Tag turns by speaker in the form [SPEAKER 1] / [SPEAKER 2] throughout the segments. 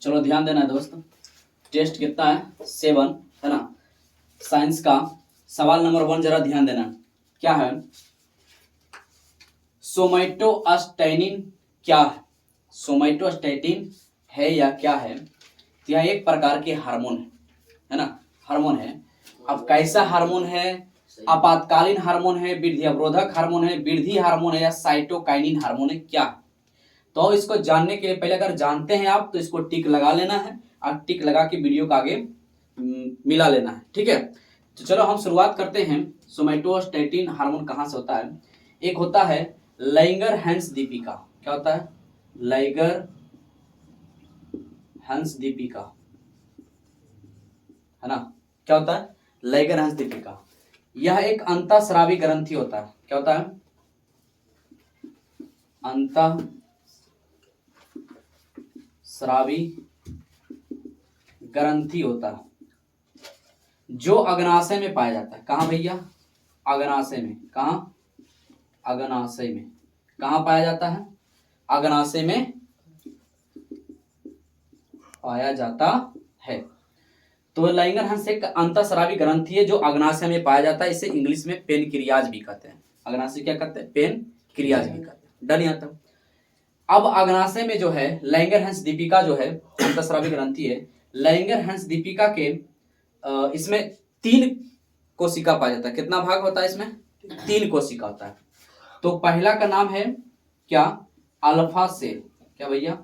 [SPEAKER 1] चलो ध्यान देना है दोस्त, टेस्ट कितना है 7 है ना। साइंस का सवाल नंबर 1 जरा ध्यान देना, क्या है सोमैटोस्टैटिन क्या है। सोमैटोस्टैटिन है या क्या है, यह एक प्रकार के हार्मोन है ना, हार्मोन है। अब कैसा हार्मोन है, आपातकालीन हार्मोन है, वृद्धि अवरोधक हार्मोन है, वृद्धि हार्मोन है या साइटोकाइनिन हार्मोन है, क्या है। तो इसको जानने के लिए पहले अगर जानते हैं आप तो इसको टिक लगा लेना है और टिक लगा के वीडियो का आगे मिला लेना है, ठीक है। तो चलो हम शुरुआत करते हैं। सोमैटोस्टैटिन हार्मोन कहाँ से होता है। एक होता है लैंगर-हैंस दीपिका, क्या होता है लैंगर-हैंस दीपिका, है ना। क्या होता है लैंगर-हैंस दीपिका। यह एक अंतःस्रावी ग्रंथि होता है, क्या होता है अंतःस्रावी ग्रंथि होता है जो अग्नाशय में पाया जाता है। कहाँ भैया, अग्नाशय में। कहाँ, अग्नाशय में। कहाँ पाया जाता है, अग्नाशय में पाया जाता है। तो लैंगर-हैंस एक अंतःस्रावी ग्रंथि है जो अग्नाशय में पाया जाता है। इसे इंग्लिश में पेनक्रियाज भी कहते हैं। अग्नाशय क्या कहते हैं, पेनक्रियाज भी कहते हैं। डन यहाँ तक। अब अग्नाशय में जो है लैंगर-हैंस दीपिका जो है अंतःस्रावी ग्रंथि है। लैंगर-हैंस दीपिका के इसमें 3 कोशिका पाया जाता है। कितना भाग होता है इसमें, 3 कोशिका होता है। तो पहला का नाम है क्या, अल्फा सेल, क्या भैया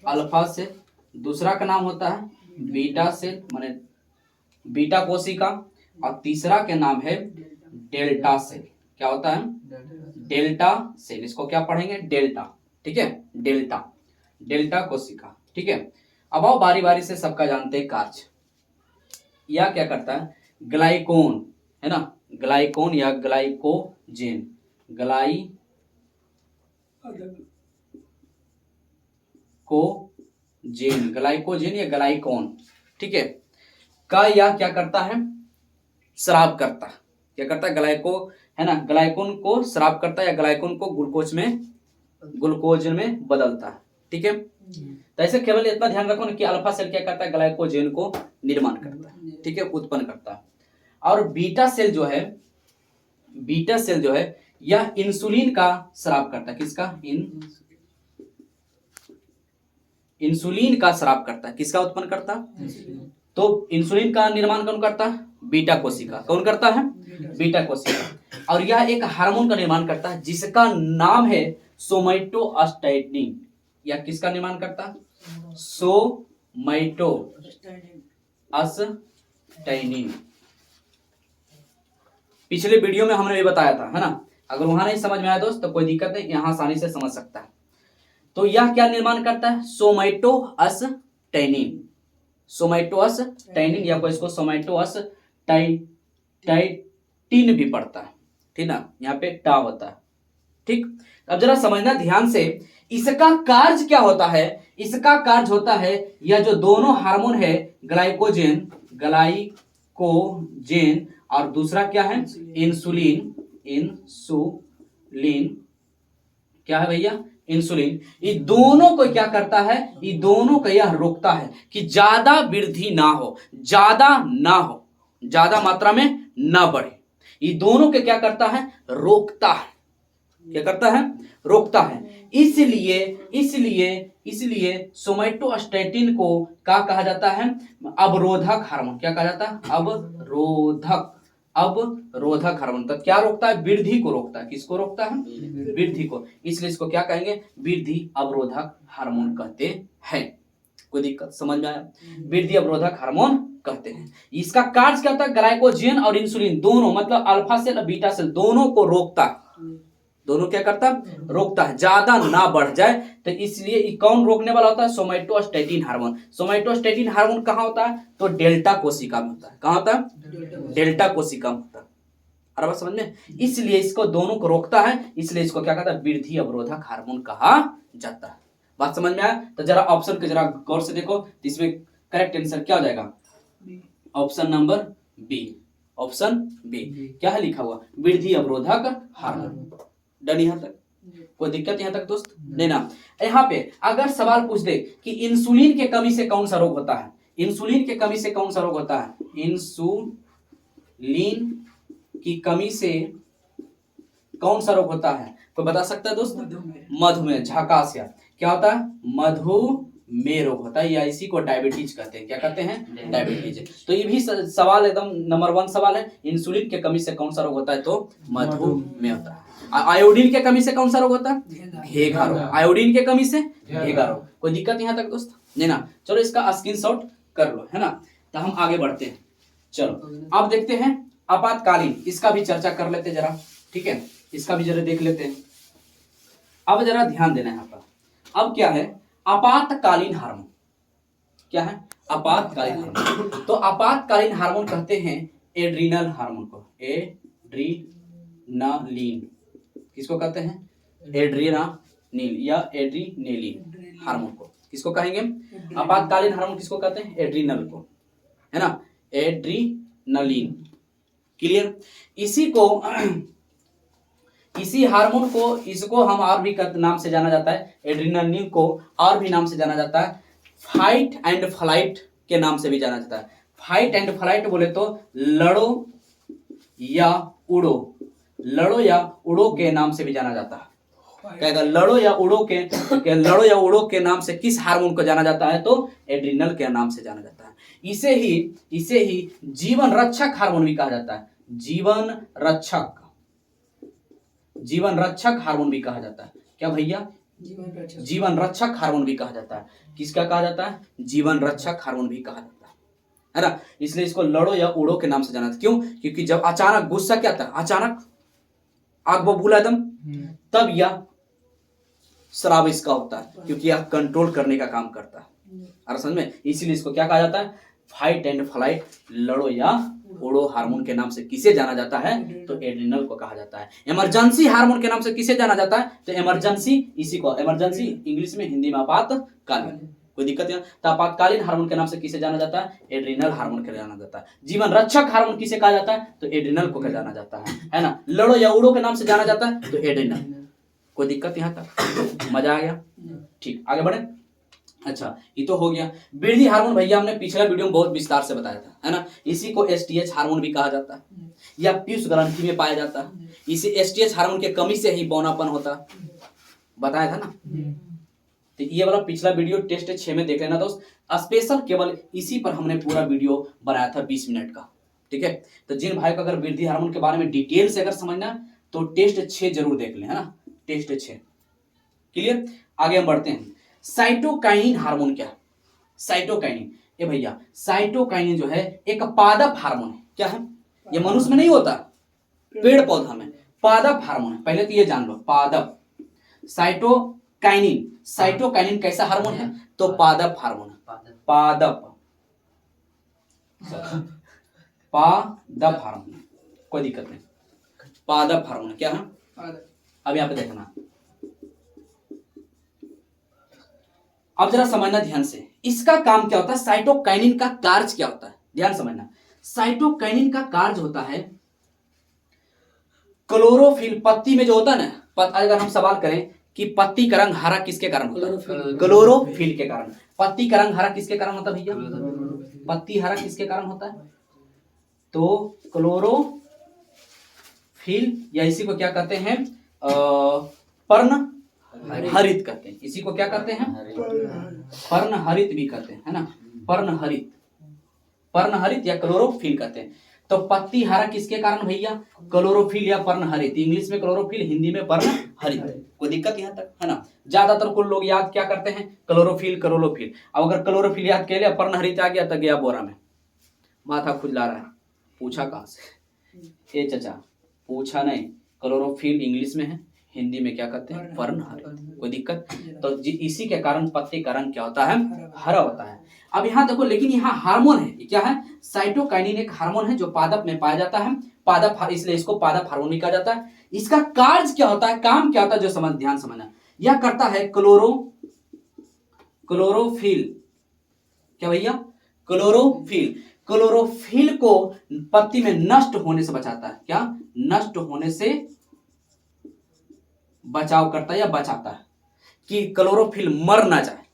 [SPEAKER 1] अल्फा सेल। दूसरा का नाम होता है बीटा सेल माने बीटा कोशिका, और तीसरा के नाम है डेल्टा सेल। क्या होता है डेल्टा सेल। इसको क्या पढ़ेंगे डेल्टा, ठीक है, डेल्टा कोशिका, ठीक है। अब आओ बारी बारी से सबका जानते हैं कार्य। यह क्या करता है, ग्लाइकोन है ना, ग्लाइकोन या ग्लाइकोजेन, ग्लाइकोजेन या ग्लाइकोन, ठीक है, का यह क्या करता है, स्राव करता है। क्या करता है, ग्लाइको है ना, ग्लाइकोन को स्राव करता है या ग्लाइकोन को ग्लूकोज में बदलता है, ठीक है। तो ऐसे केवल इतना ध्यान रखो ना कि अल्फा सेल क्या करता है, ग्लाइकोजेन को निर्माण करता है, ठीक है, उत्पन्न करता है। और बीटा सेल जो है यह इंसुलिन का स्राव करता है। किसका, इंसुलिन का स्राव करता है। किसका उत्पन्न करता है, तो इंसुलिन का निर्माण कौन करता है, बीटा कोशिका। कौन करता है, बीटा कोशिका। और यह एक हार्मोन का निर्माण करता है जिसका नाम है सोमैटोस्टैटिन। या किसका निर्माण करता है, सोमैटोस्टैटिन। पिछले वीडियो में हमने भी बताया था, है ना। अगर वहां नहीं समझ में आया दोस्त तो कोई दिक्कत नहीं, यहां आसानी से समझ सकता है। तो यह क्या निर्माण करता है, सोमैटोस्टैटिन या कोई इसको सोमैटोस्टैटिन भी पड़ता है, ठीक ना, यहाँ पे टा होता है, ठीक। अब जरा समझना ध्यान से, इसका कार्य क्या होता है। इसका कार्य होता है यह जो दोनों हार्मोन है ग्लाइकोजेन और दूसरा क्या है इंसुलिन क्या है भैया, इंसुलिन। ये दोनों को क्या करता है, ये दोनों को यह रोकता है कि ज्यादा वृद्धि ना हो, ज्यादा मात्रा में ना बढ़े। ये दोनों के क्या करता है, रोकता है। क्या करता है, रोकता है। इसलिए सोमैटोस्टैटिन को क्या कहा जाता है, अवरोधक हार्मोन। क्या कहा जाता है, अवरोधक हार्मोन। तो क्या रोकता है, वृद्धि को रोकता है। किसको रोकता है, वृद्धि को। इसलिए इसको क्या कहेंगे, वृद्धि अवरोधक हार्मोन कहते हैं। कोई दिक्कत समझ में आया, वृद्धि अवरोधक हार्मोन कहते हैं। इसका कार्य क्या होता है, ग्लाइकोजेन और इंसुलिन दोनों, मतलब अल्फा सेल और बीटा सेल दोनों को रोकता है। दोनों क्या करता है, रोकता है, ज्यादा ना बढ़ जाए। तो इसलिए कौन रोकने वाला होता है, सोमैटोस्टैटिन हार्मोन। सोमैटोस्टैटिन हार्मोन कहाँ होता है, तो डेल्टा कोशिका में होता है। कहाँ होता है, डेल्टा कोशिका में होता है। अरे बात समझ में, इसलिए इसको दोनों को रोकता है, इसलिए इसको क्या कहता है, वृद्धि अवरोधक हार्मोन कहा जाता है। बात समझ में आया। तो जरा ऑप्शन को जरा गौर से देखो, इसमें करेक्ट आंसर क्या हो जाएगा, option number B. Option B क्या है लिखा हुआ, वृद्धि अवरोधक हार्मोन। डन यहाँ तक। कोई दिक्कत यहाँ तक दोस्त? नहीं ना। यहाँ पे अगर सवाल पूछ दे कि इंसुलिन के कमी से कौन सा रोग होता है, इंसुलिन के कमी से कौन सा रोग होता है, इंसुलिन की कमी से कौन सा रोग होता है, कोई बता सकता है दोस्त? मधुमेह, झकास। क्या होता है? मधुमेह रोग होता है, या इसी को डायबिटीज कहते हैं। क्या कहते हैं? डायबिटीज। तो ये भी सवाल एकदम नंबर 1 सवाल है, इंसुलिन के कमी से कौन सा रोग होता है, तो मधुमेह होता है। आयोडीन के कमी से कौन सा रोग होता है? घेघा रोग। आयोडीन के कमी से घेघा रोग। कोई दिक्कत यहाँ तक दोस्त? नहीं ना। चलो इसका स्क्रीनशॉट कर लो, है ना। तो हम आगे बढ़ते हैं। चलो अब देखते हैं आपातकालीन, इसका भी चर्चा कर लेते जरा, ठीक है, इसका भी जरा देख लेते हैं। अब जरा ध्यान देना है यहाँ पर। अब क्या है आपातकालीन हार्मोन? क्या है आपातकालीन हार्मोन? तो आपातकालीन हार्मोन कहते हैं एड्रीनल हार्मोन को, एड्रीनालीन। किसको कहते हैं? एड्रीनालीन या एड्रीनेलिन हार्मोन को किसको कहेंगे? आपातकालीन हार्मोन किसको कहते हैं? एड्रीनल को, है ना, एड्रीनालीन। क्लियर? इसी हार्मोन को, इसको हम और भी नाम से जाना जाता है, एड्रीनालीन को और भी नाम से जाना जाता है, फाइट एंड फ्लाइट के नाम से भी जाना जाता है। फाइट एंड फ्लाइट बोले तो लड़ो या उड़ो, लड़ो या उड़ो के नाम से भी जाना जाता है। कहेगा लड़ो या उड़ो के नाम से किस हार्मोन को जाना जाता है? तो एड्रीनल के नाम से जाना जाता है। इसे ही जीवन रक्षक हार्मोन भी कहा जाता है, जीवन रक्षक हार्मोन भी कहा जाता है। क्या भैया? जीवन रक्षक हार्मोन भी कहा जाता है। किसका कहा जाता है? जीवन रक्षक हार्मोन भी कहा जाता है ना। इसलिए इसको लड़ो या उड़ो के नाम से जाना था। क्यों? क्योंकि जब अचानक गुस्सा क्या था, अचानक आग बबूला एकदम, तब यह श्राव इसका होता है, क्योंकि यह कंट्रोल करने का काम करता है। और समझ में, इसीलिए इसको क्या कहा जाता है? फाइट एंड फ्लाइट, लड़ो या उड़ो हार्मोन के नाम से किसे जाना जाता है? तो एड्रिनल को कहा जाता है। इमरजेंसी हार्मोन के नाम से किसे जाना जाता है? तो इमरजेंसी, इसी को इमरजेंसी इंग्लिश में, हिंदी में आपातकालीन। कोई दिक्कत है? तो आपातकालीन हार्मोन के नाम से किसे जाना जाता है? एड्रिनल हार्मोन के जाना जाता है। जीवन रक्षक हार्मोन किसे कहा जाता है? तो एड्रिनल को जाना जाता है ना। लड़ो या उड़ो के नाम से जाना जाता है तो एड्रिनल। कोई दिक्कत यहाँ तक? मजा आ गया? ठीक, आगे बढ़े। अच्छा, ये तो हो गया। वृद्धि हार्मोन भैया हमने पिछला वीडियो में बहुत विस्तार से बताया था, है ना। इसी को एसटीएच हार्मोन भी कहा जाता है, या पीयूष ग्रंथि में पाया जाता है। इसी एसटीएच हार्मोन के कमी से ही बौनापन होता, बताया था ना। तो ये वाला पिछला वीडियो टेस्ट 6 में देख लेना दोस्त। स्पेशल केवल इसी पर हमने पूरा वीडियो बनाया था 20 मिनट का, ठीक है। तो जिन भाई को अगर वृद्धि हार्मोन के बारे में डिटेल से अगर समझना तो टेस्ट 6 जरूर देख लें, है ना, टेस्ट 6। क्लियर? आगे हम बढ़ते हैं। साइटोकाइनिन हार्मोन क्या है? साइटोकाइनिन, ये भैया साइटोकाइनिन जो है एक पादप हार्मोन है। क्या है? ये मनुष्य में नहीं होता, पेड़ पौधा में पादप हार्मोन है। पहले तो ये जान लो, पादप। साइटोकाइनिन, साइटोकाइनिन कैसा हार्मोन है? तो पादप हार्मोन है। पादप हार्मोन, कोई दिक्कत नहीं। पादप हार्मोन क्या है? अब यहाँ पे देखना, अब जरा समझना ध्यान से, इसका काम क्या होता है? साइटोकाइनिन का कार्य क्या होता है? ध्यान समझना। साइटोकाइनिन का कार्य होता है क्लोरोफिल, पत्ती में जो होता है ना, अगर हम सवाल करें कि पत्ती का रंग हरा किसके कारण होता है? क्लोरोफिल के कारण। पत्ती का रंग हरा किसके कारण होता है भैया? पत्ती हरा किसके कारण होता है? तो क्लोरोफिल, या इसी को क्या कहते हैं? पर्ण हरित कहते हैं। इसी को क्या कहते हैं? पर्ण हरित भी कहते हैं, है ना। पर्ण हरित या क्लोरोफिल कहते हैं। तो पत्ती हरा किसके कारण भैया? क्लोरोफिल या पर्ण हरित। इंग्लिश में क्लोरोफिल, हिंदी में पर्ण हरित। कोई दिक्कत यहाँ तक? है ना। ज्यादातर कुछ लोग याद क्या करते हैं? क्लोरोफिल। अब अगर क्लोरोफिल याद कर लिया, पर्ण हरित आ गया तो गया बोरा में। माथा खुजला रहा है, पूछा कहां से? ए चाचा, पूछा नहीं। क्लोरोफिल इंग्लिश में है, हिंदी में क्या कहते हैं? पर्ण हरित। कोई दिक्कत? तो इसी के कारण पत्ते का रंग क्या होता है? हरा होता है। अब यहाँ देखो, लेकिन यहाँ हार्मोन है, क्या है? साइटोकाइनिन एक हार्मोन है जो पादप में पाया जाता है। पादप, इसलिए इसको पादप हार्मोन भी कहा जाता है। इसका कार्य क्या होता है, काम क्या होता है, जो ध्यान समझना। यह करता है क्लोरोफिल। क्या भैया? क्लोरोफिल को पत्ती में नष्ट होने से बचाता है। क्या? नष्ट होने से बचाव करता है या बचाता है कि क्लोरोफिल मर ना जाए,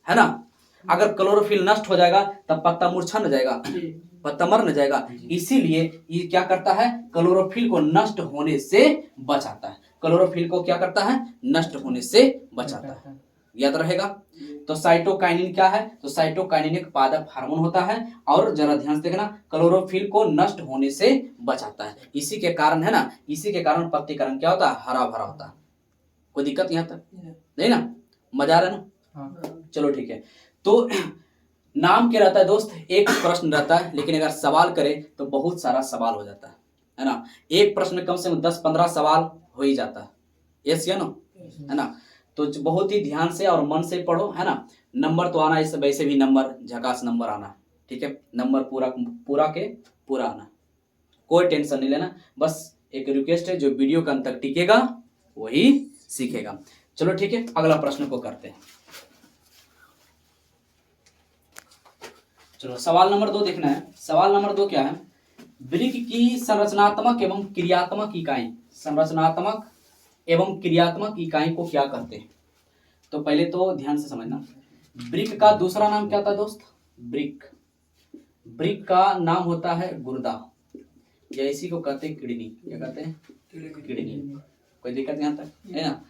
[SPEAKER 1] है ना। अगर क्लोरोफिल नष्ट हो जाएगा तब पत्ता मुरझा न जाएगा, पत्ता मर न जाएगा। इसीलिए ये क्या करता है, क्लोरोफिल को नष्ट होने से बचाता है। क्लोरोफिल को क्या करता है, नष्ट होने से बचाता है, याद रहेगा। तो साइटोकाइनिन क्या है, तो साइटोकाइनिन एक पादप हार्मोन होता है और जरा ध्यान से देखना, क्लोरोफिल को नष्ट होने से बचाता है। इसी के कारण, है ना, इसी के कारण पत्तीकरण क्या होता है, हरा भरा होता है। कोई दिक्कत यहाँ तक नहीं ना, मजा आ रहा है ना। हाँ। चलो ठीक है। तो नाम क्या रहता है दोस्त, एक प्रश्न रहता है, लेकिन अगर सवाल करे तो बहुत सारा सवाल हो जाता है ना। एक प्रश्न में कम से कम 10-15 सवाल हो ही जाता है, यस या नो, है ना। तो बहुत ही ध्यान से और मन से पढ़ो, है ना। नंबर तो आना, इस वैसे भी नंबर झकास नंबर आना, ठीक है। नंबर पूरा पूरा के पूरा आना, कोई टेंशन नहीं लेना। बस एक रिक्वेस्ट है, जो वीडियो के अंत तक टिकेगा वही सीखेगा। चलो ठीक है, अगला प्रश्न को करते हैं। चलो सवाल नंबर 2 देखना है। सवाल नंबर 2 क्या है, वृक्क की संरचनात्मक एवं क्रियात्मक इकाई, संरचनात्मक एवं क्रियात्मक इकाई को क्या कहते हैं। तो पहले तो ध्यान से समझना, वृक्क का दूसरा नाम क्या था दोस्त, वृक्क, वृक्क का नाम होता है गुर्दा, या इसी को कहते हैं किडनी। क्या कहते हैं, किडनी। कोई दिक्कत यहाँ तक है ना।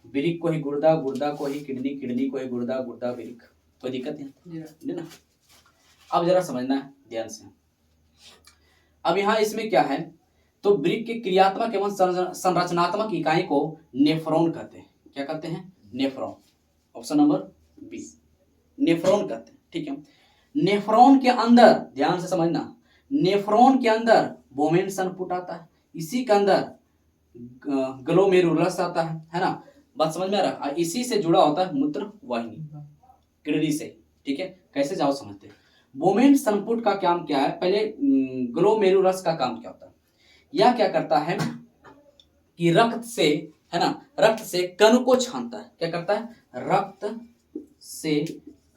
[SPEAKER 1] वृक्क को ही गुर्दा, गुर्दा को ही किडनी, किडनी को ही गुर्दा, गुर्दा वृक्क। कोई दिक्कत नहीं ना। अब जरा समझना है ध्यान से। अब यहाँ इसमें क्या है, तो वृक्क के क्रियात्मक एवं संरचनात्मक इकाई को नेफ्रॉन कहते हैं। क्या कहते हैं, nephron. Option number B, nephron कहते हैं, ठीक है। नेफ्रॉन के अंदर ध्यान से समझना, नेफ्रॉन के अंदर बोमेन संपुट आता है, इसी के अंदर ग्लोमेरुलस आता है ना। बात समझ में आ रहा है। इसी से जुड़ा होता है मूत्र वाहिनी, किडनी से, ठीक है। कैसे जाओ समझते हैं। बोमेन संपुट का काम क्या है, पहले ग्लोमेरुलस का काम क्या होता है, यह क्या करता है कि रक्त से, है ना, रक्त से कण को छानता है। क्या करता है, रक्त से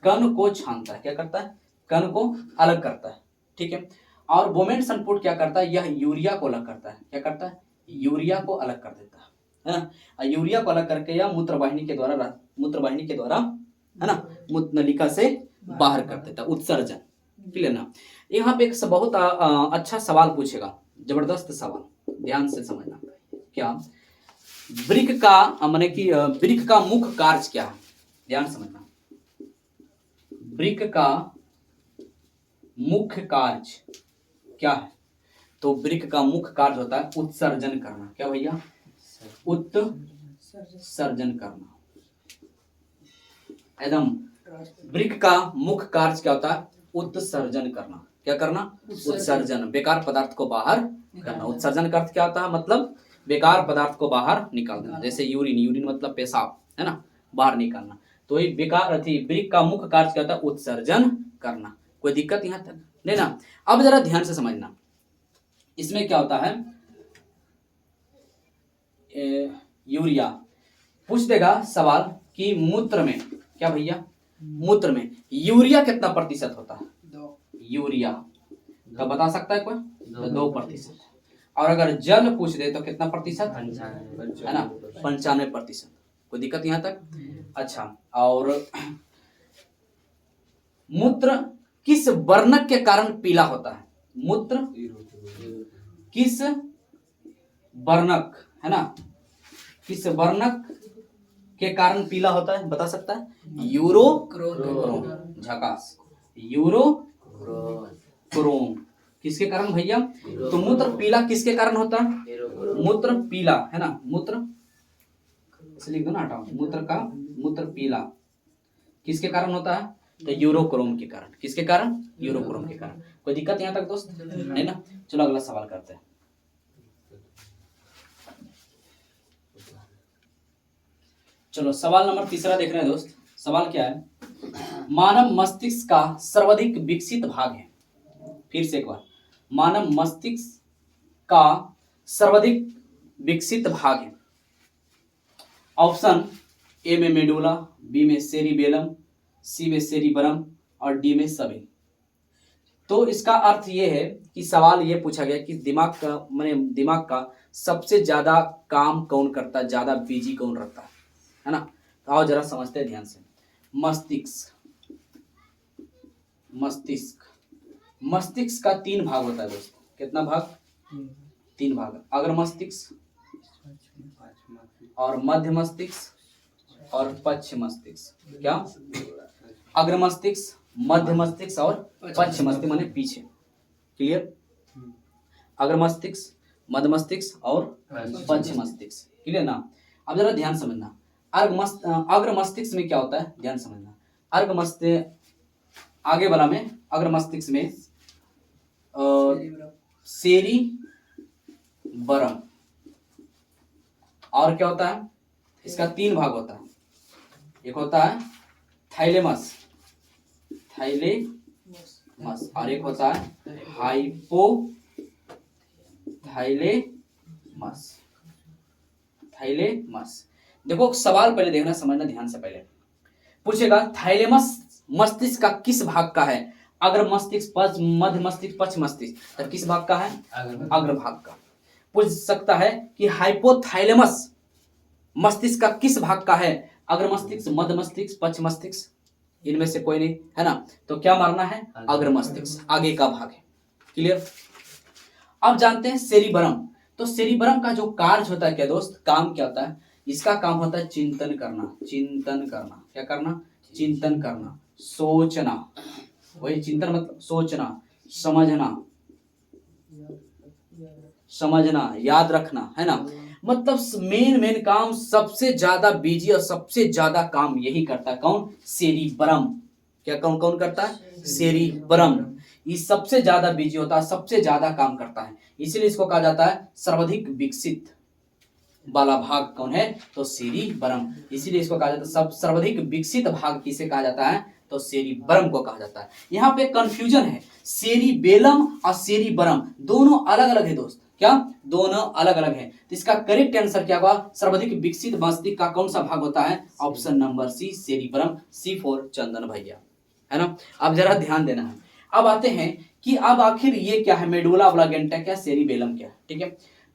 [SPEAKER 1] कण को छानता है। क्या करता है, कण को अलग करता है, ठीक है। और बोमेन संपुट क्या करता है, यह यूरिया को अलग करता है। क्या करता है, यूरिया को अलग कर देता है ना। यूरिया को अलग करके या मूत्रवाहिनी के द्वारा, है ना, मूत्र नलिका से बाहर कर देता है, उत्सर्जन। क्लियर ना। यहाँ पे एक बहुत अच्छा सवाल पूछेगा, जबरदस्त सवाल, ध्यान से समझना। क्या वृक्क का माने कि वृक्क का मुख्य कार्य क्या है, ध्यान समझना। वृक्क का मुख्य कार्य क्या है, तो वृक्क का मुख्य कार्य होता है उत्सर्जन करना। क्या भैया, उत्सर्जन करना, एकदम। वृक्क का मुख्य कार्य क्या होता है, उत्सर्जन करना। क्या करना, उत्सर्जन, बेकार पदार्थ को बाहर करना। उत्सर्जन का अर्थ क्या होता है, मतलब बेकार पदार्थ को बाहर निकालना। जैसे यूरिन, यूरिन मतलब पेशाब, है ना, बाहर निकालना। तो ये बेकार अथी वृक्क का मुख्य कार्य क्या होता है, उत्सर्जन करना। कोई दिक्कत यहाँ तक नहीं ना। अब जरा ध्यान से समझना, इसमें क्या होता है, यूरिया पूछ देगा सवाल कि मूत्र में, क्या भैया, मूत्र में यूरिया कितना प्रतिशत होता है, यूरिया का बता सकता है कोई, तो 2%। और अगर जल पूछ दे तो कितना प्रतिशत, है ना, 95%। कोई दिक्कत यहाँ तक। अच्छा, और मूत्र किस वर्णक के कारण पीला होता है, मूत्र किस वर्णक, है ना, किस वर्णक के कारण पीला होता है, बता सकता है, यूरोक्रोम, झकास, यूरोक्रोम। किसके कारण भैया, तो मूत्र पीला किसके कारण होता है, मूत्र पीला, है ना, मूत्र इसे लिख दो ना, हटाओ, मूत्र पीला किसके कारण होता है, तो यूरोक्रोम के कारण। किसके कारण, यूरोक्रोम के कारण। कोई दिक्कत यहाँ तक दोस्त नहीं ना। चलो अगला सवाल करते हैं। चलो सवाल नंबर 3 देख रहे हैं दोस्त। सवाल क्या है, मानव मस्तिष्क का सर्वाधिक विकसित भाग है। फिर से एक बार, मानव मस्तिष्क का सर्वाधिक विकसित भाग है। ऑप्शन ए में मेडुला, बी में सेरिबेलम, सी में सेरिबरम और डी में सबे। तो इसका अर्थ ये है कि सवाल ये पूछा गया कि दिमाग का सबसे ज्यादा काम कौन करता है, ज्यादा बिजी कौन रहता है ना। तो आओ जरा समझते हैं ध्यान से। मस्तिष्क का 3 भाग होता है दोस्त। कितना भाग? 3 भाग। अग्र मस्तिष्क और मध्य मस्तिष्क और पश्च मस्तिष्क। क्या? अग्र मस्तिष्क, मध्य मस्तिष्क और पश्च मस्तिष्क माने पीछे। क्लियर? अग्र मस्तिष्क, मध्य मस्तिष्क और पश्च मस्तिष्क। क्लियर ना? अब जरा ध्यान समझना। अग्र मस्तिष्क में क्या होता है, ध्यान समझना। अग्र मस्तिष्क आगे वाला में अग्र मस्तिष्क में सेरिबरम और क्या होता है, इसका 3 भाग होता है। एक होता है थाइलेमस और एक होता है थाइलेमस। देखो सवाल पहले देखना, समझना ध्यान से। पहले पूछेगा थाइलेमस मस्तिष्क का किस भाग का है? अग्र मस्तिष्क, मध्य मस्तिष्क, पश्च मस्तिष्क। तो किस भाग का है? अग्र भाग का। पूछ सकता है कि हाइपोथैलेमस मस्तिष्क का किस भाग का है? अग्र मस्तिष्क, मध्य मस्तिष्क, पश्च मस्तिष्क, इनमें से कोई नहीं, है ना। तो क्या मारना है? अग्र मस्तिष्क, आगे का भाग है। क्लियर? अब जानते हैं सेरिबरम। तो सेरिबरम का जो कार्य होता है क्या दोस्त, काम क्या होता है? इसका काम होता है चिंतन करना। क्या करना? चिंतन करना, सोचना। वही चिंतन मतलब सोचना, समझना, याद रखना, है ना। मतलब मेन काम, सबसे ज्यादा बिजी और सबसे ज्यादा काम यही करता है। कौन? सेरिबरम। क्या कौन करता है? सेरिबरम। ये सबसे ज्यादा बिजी होता है, सबसे ज्यादा काम करता है, इसीलिए इसको कहा जाता है सर्वाधिक विकसित वाला भाग। कौन है? तो सेरिबरम। इसीलिए इसको कहा जाता है सब सर्वाधिक विकसित भाग किसे कहा जाता है? तो सेरिबरम को कहा जाता है। यहाँ पे कंफ्यूजन है, सेरिबेलम और सेरिबरम दोनों अलग अलग है दोस्त। क्या? दोनों अलग अलग है। तो इसका करेक्ट आंसर क्या होगा? सर्वाधिक विकसित मस्तिष्क का कौन सा भाग होता है? Option number C, cerebrum. C for Chandan भैया, है ना। अब जरा ध्यान देना है। अब आते हैं कि अब आखिर ये क्या है, मेडुला ऑब्लांगेटा क्या, सेरिबेलम क्या, ठीक है।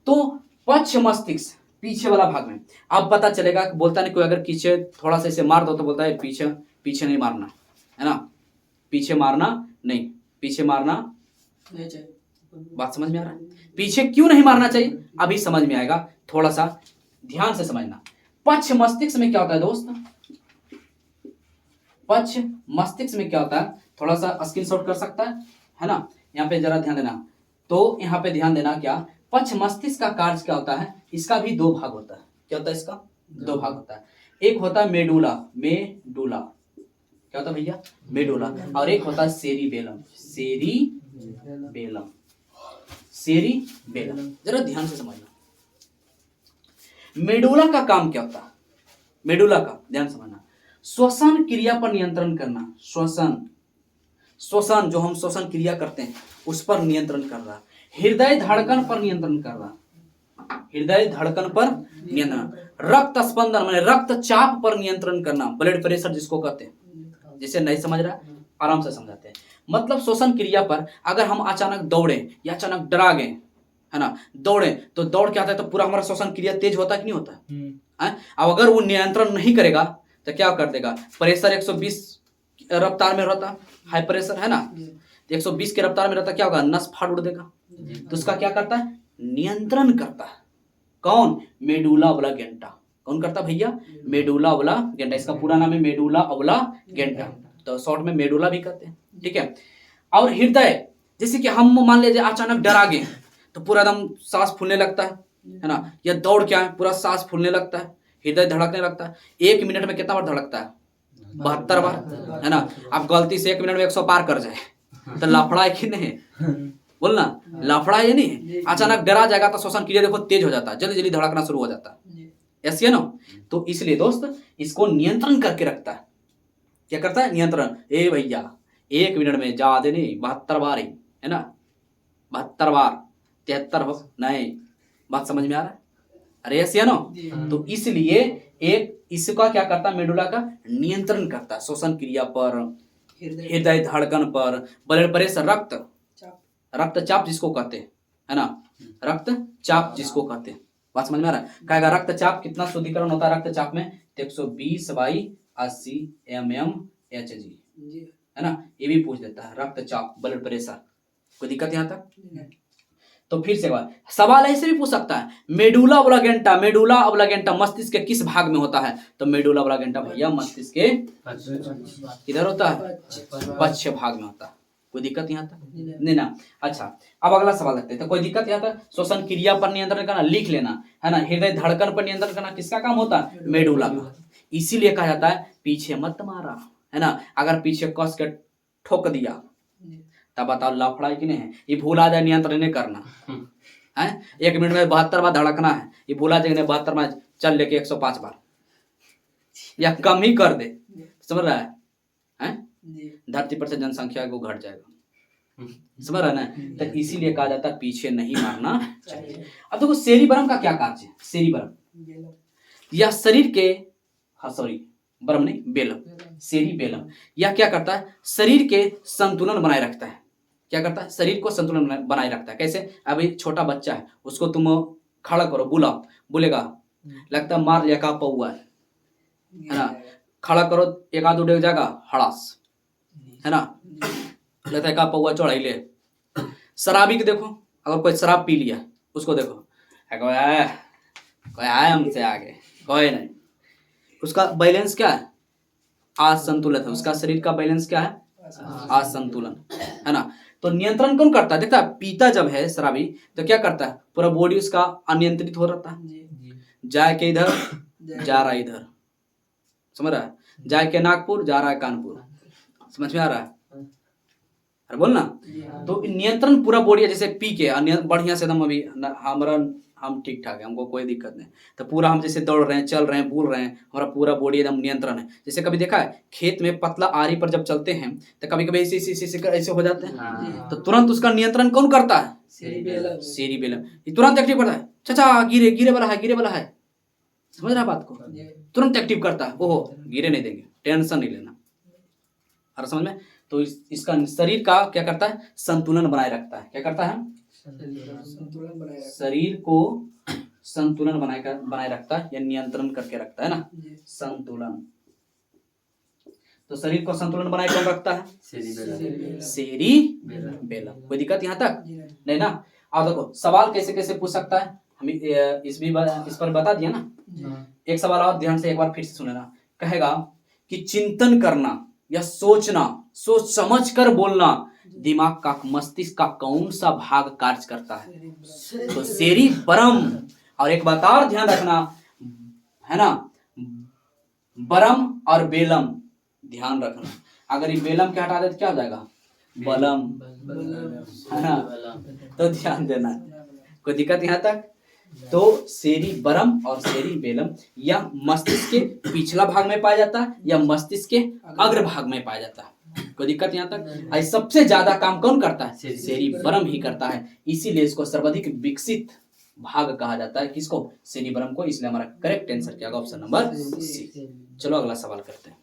[SPEAKER 1] तो पश्च मस्तिष्क पीछे वाला भाग में, अब पता चलेगा, बोलता नहीं कोई अगर पीछे थोड़ा सा इसे मार दो तो बोलता है पीछे नहीं मारना, है ना, पीछे मारना नहीं चाहिए। बात समझ में आ रहा है? पीछे क्यों नहीं मारना चाहिए, अभी समझ में आएगा, थोड़ा सा ध्यान से समझना। पश्च मस्तिष्क में क्या होता है दोस्त? पश्च मस्तिष्क में क्या होता है, थोड़ा सा स्क्रीनशॉट कर सकता है ना। यहाँ पे जरा ध्यान देना। तो यहाँ पे ध्यान देना, क्या पश्च मस्तिष्क का कार्य क्या होता है? इसका भी 2 भाग होता है। क्या होता है इसका? 2 भाग होता है। एक होता है मेडुला, क्या होता है भैया? मेडुला। और एक होता है सेरिबेलम। जरा ध्यान से समझना। मेडुला का काम क्या होता है? मेडुला का ध्यान समझना, श्वसन क्रिया पर नियंत्रण करना। श्वसन जो हम श्वसन क्रिया करते हैं उस पर नियंत्रण कर रहा। हृदय धड़कन पर नियंत्रण कर रहा। रक्त स्पंदन माने रक्तचाप पर नियंत्रण करना, ब्लड प्रेशर जिसको कहते हैं। जिसे नहीं समझ रहा आराम से समझाते हैं। मतलब श्वसन क्रिया पर अगर हम अचानक दौड़े या अचानक डरा गए, है ना, दौड़े तो दौड़ के आता है तो पूरा हमारा श्वसन क्रिया तेज होता है कि नहीं होता है? अब अगर वो नियंत्रण नहीं करेगा तो क्या कर देगा? प्रेशर 120 रफ्तार में रहता, हाई प्रेशर है ना, 120 के रफ्तार में रहता, क्या होगा? नस फाड़ उड़ देगा। तो उसका क्या करता है? नियंत्रण करता है। कौन? Medulla oblongata. कौन करता भैया? Medulla oblongata. इसका पूरा नाम है मेडुला ऑब्लांगेटा, तो शॉर्ट में मेडुला भी कहते हैं, ठीक है। और हृदय, जैसे कि हम मान लीजिए अचानक डरा गए तो पूरा एकदम सांस फूलने लगता है ना, या दौड़ के आए पूरा सांस फूलने लगता है, हृदय धड़कने लगता है। 1 मिनट में कितना बार धड़कता है? 72 बार, है ना। आप गलती से 1 मिनट में 100 पार कर जाए तो लफड़ा है कि नहीं? बोलना, लफड़ा है नहीं है। अचानक डरा जाएगा तो श्वसन क्रिया देखो तेज हो जाता है, जल्दी जल्दी धड़कना शुरू हो जाता है, ऐसे है ना। तो इसलिए दोस्त इसको नियंत्रण करके रखता है। क्या करता है? नियंत्रण। ए भैया 1 मिनट में ज्यादा नहीं, 72 बार ही, है ना, 72 बार, 73 हो नहीं। बात समझ में आ रहा है? अरे ऐसे है ना। तो इसलिए एक इसका क्या करता है? मेडुला का नियंत्रण करता है श्वसन क्रिया पर, हृदय धड़कन पर, ब्लड प्रेशर, रक्तचाप जिसको कहते हैं, है ना, रक्तचाप जिसको कहते हैं। बात समझ में आ रहा है? कहेगा रक्तचाप कितना शुद्धिकरण होता है रक्तचाप में, 120/80 mmHg, है ना, ये भी पूछ देता है। रक्तचाप, ब्लड प्रेशर, कोई दिक्कत यहाँ तक? तो फिर से सवाल ऐसे भी पूछ सकता है, मेडुला ऑब्लागेंटा, मेडुला ऑब्लागेंटा मस्तिष्क के किस भाग में होता है? तो मेडुला ऑब्लागेंटा भैया मस्तिष्क के किधर होता है? पश्च भाग में होता है। कोई दिक्कत यहाँ तक? नहीं ना। अच्छा, अब अगला सवाल रखते हैं। तो कोई दिक्कत यहाँ तक? श्वसन क्रिया पर नियंत्रण करना, लिख लेना, है ना। हृदय धड़कन पर नियंत्रण करना किसका काम होता है? मेडुला का। इसीलिए कहा जाता है पीछे मत मारा, है ना। अगर पीछे कस के ठोक दिया तब बताओ लफड़ा है कि नहीं है? ये भूल आ जाए नियंत्रण नहीं करना है। 1 मिनट में 72 बार धड़कना है, ये भूला जाए 72 बार चल लेके 105 बार या कम ही कर दे, समझ रहा है? धरती पर से जनसंख्या को घट जाएगा, समझ रहा है ना। तो इसीलिए कहा जाता है पीछे नहीं मारना चाहिए। अब देखो सेरिबरम का क्या कार्य है? सेरिबरम या शरीर के, हाँ सॉरी बरम नहीं, बेलम, सेरिबेलम, यह क्या करता है? शरीर के संतुलन बनाए रखता है। क्या करता है? शरीर को संतुलन बनाए रखता है। कैसे? अभी छोटा बच्चा है, उसको तुम खड़ा करो, बुलाओ, बोलेगा लगता है मार लिया का पौआ है ना। खड़ा करो, एक आध उड़ जाएगा हड़ास, है ना, लगता है का पौआ चढ़ाई ले। शराबी के देखो, अगर कोई शराब पी लिया उसको देखो, कोई आया हमसे आगे, कोई नहीं। उसका बैलेंस क्या है? असंतुलित है। उसका शरीर का बैलेंस क्या है? असंतुलन, है ना। तो नियंत्रण कौन करता है? देखता है पीता जब है शराबी तो क्या करता है? पूरा बॉडी उसका अनियंत्रित हो रहता है। जाए के इधर, जा रहा है इधर, समझ रहा है? जाए के नागपुर, जा रहा है कानपुर, समझ में आ रहा है? अरे बोल ना। तो नियंत्रण पूरा बॉडी है। जैसे पी के बढ़िया से एकदम अभी हमारा हम ठीक ठाक है, हमको कोई दिक्कत नहीं, तो पूरा हम जैसे दौड़ रहे हैं, चल रहे हैं, बोल रहे हैं, हमारा पूरा बॉडी एकदम नियंत्रण है। जैसे कभी देखा है खेत में पतला आरी पर जब चलते हैं तो कभी कभी ऐसे हो जाते हैं, तो तुरंत उसका नियंत्रण कौन करता है? सेरिबेलम। ये तुरंत एक्टिव करता है, चाचा गिरे वाला है, गिरे वाला है, समझ रहा बात को? तुरंत एक्टिव करता है, ओहो गिरे नहीं देंगे, टेंशन नहीं लेना, और समझ में। तो इसका शरीर का क्या करता है? संतुलन बनाए रखता है। क्या करता है? शरीर को संतुलन बनाए रखता है या नियंत्रण करके रखता है ना, संतुलन। तो शरीर को संतुलन बनाए कौन रखता है? सेरिबेलम। कोई दिक्कत यहाँ तक? नहीं ना। अब देखो सवाल कैसे कैसे पूछ सकता है, हम इस पर बता दिया ना। एक सवाल और ध्यान से एक बार फिर से सुनना। कहेगा कि चिंतन करना या सोचना, सोच समझ कर बोलना, दिमाग का, मस्तिष्क का कौन सा भाग कार्य करता है? तो सेरिबरम। और एक बात और ध्यान रखना, है ना, बरम और बेलम ध्यान रखना। अगर ये बेलम के हटा दे तो क्या हो जाएगा? बलम, है ना। तो ध्यान देना, कोई दिक्कत यहाँ तक? तो सेरिबरम और सेरिबेलम या मस्तिष्क के पिछला भाग में पाया जाता है या मस्तिष्क के अग्र भाग में पाया जाता है। कोई दिक्कत यहाँ तक? सबसे ज्यादा काम कौन करता है? सेरिबरम ही करता है। इसीलिए इसको सर्वाधिक विकसित भाग कहा जाता है। किसको? सेरिबरम को। इसलिए हमारा करेक्ट आंसर क्या होगा? Option number C. चलो अगला सवाल करते हैं।